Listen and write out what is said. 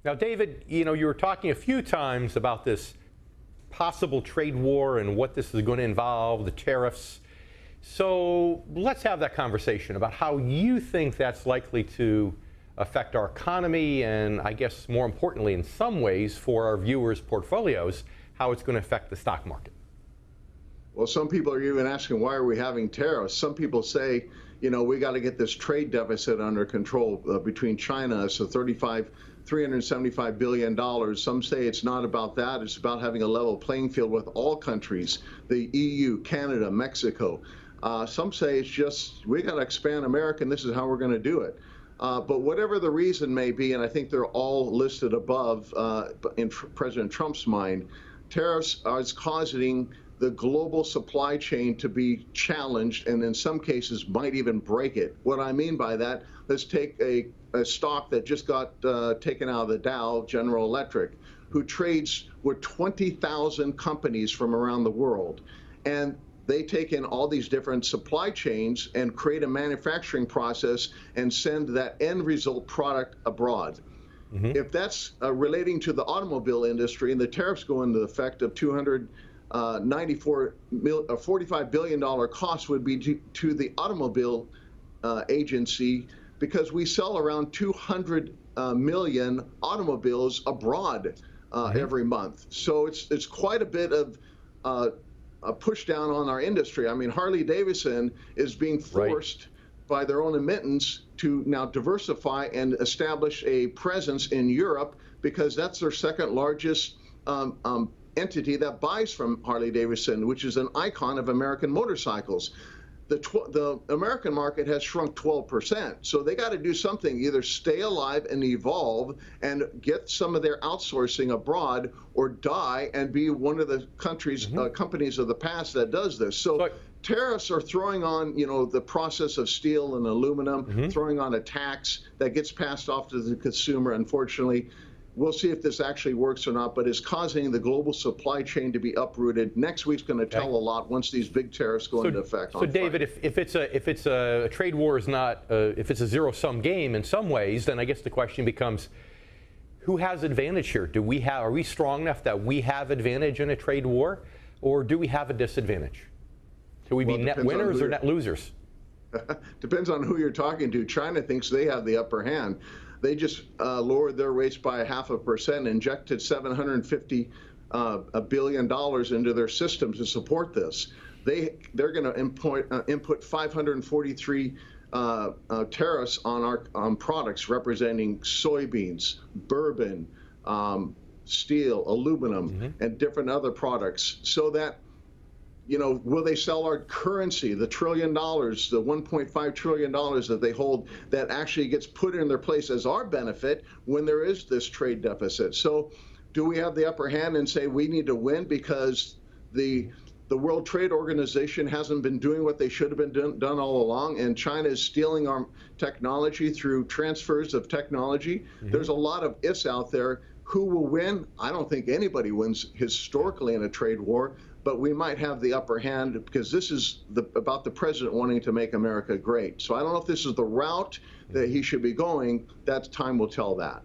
Now, David, you were talking a few times about this possible trade war and what this is going to involve, the tariffs. So let's have that conversation about how you think that's likely to affect our economy and, I guess, more importantly, in some ways, for our viewers' portfolios, how it's going to affect the stock market. Well, some people are even asking, why are we having tariffs? Some people say, we got to get this trade deficit under control between China. So $375 billion. Some say it's not about that. It's about having a level playing field with all countries, the EU, Canada, Mexico. Some say it's just, we got to expand America, and this is how we're going to do it. But whatever the reason may be, and I think they're all listed above in President Trump's mind, tariffs are causing the global supply chain to be challenged, and in some cases might even break it. What I mean by that, let's take a stock that just got taken out of the Dow, General Electric, who trades with 20,000 companies from around the world. And they take in all these different supply chains and create a manufacturing process and send that end result product abroad. Mm-hmm. If that's relating to the automobile industry, and the tariffs go into effect of $45 billion cost would be to the automobile agency, because we sell around 200 million automobiles abroad every month. So it's quite a bit of a push down on our industry. I mean, Harley-Davidson is being forced by their own admittance to now diversify and establish a presence in Europe, because that's their second largest entity that buys from Harley-Davidson, which is an icon of American motorcycles. The American market has shrunk 12%. So they got to do something, either stay alive and evolve and get some of their outsourcing abroad, or die and be one of the countries, companies of the past that does this. So tariffs are throwing on, the process of steel and aluminum, throwing on a tax that gets passed off to the consumer, unfortunately. We'll see if this actually works or not, but it's causing the global supply chain to be uprooted. Next week's going to tell a lot once these big tariffs go into effect. So, David, if it's a trade war is not if it's a zero-sum game in some ways, then I guess the question becomes, who has advantage here? Are we strong enough that we have advantage in a trade war, or do we have a disadvantage? Should we be net winners or net losers? Depends on who you're talking to. China thinks they have the upper hand. They just lowered their rates by 0.5%, injected $750 billion into their system to support this. They're going to input 543 tariffs on our products representing soybeans, bourbon, steel, aluminum, and different other products, so that will they sell our currency, the $1 trillion, the $1.5 trillion that they hold, that actually gets put in their place as our benefit when there is this trade deficit? So do we have the upper hand and say we need to win because the World Trade Organization hasn't been doing what they should have been done all along, and China is stealing our technology through transfers of technology? There's a lot of ifs out there. Who will win? I don't think anybody wins historically in a trade war, but we might have the upper hand, because this is about the president wanting to make America great. So I don't know if this is the route that he should be going. That time will tell that.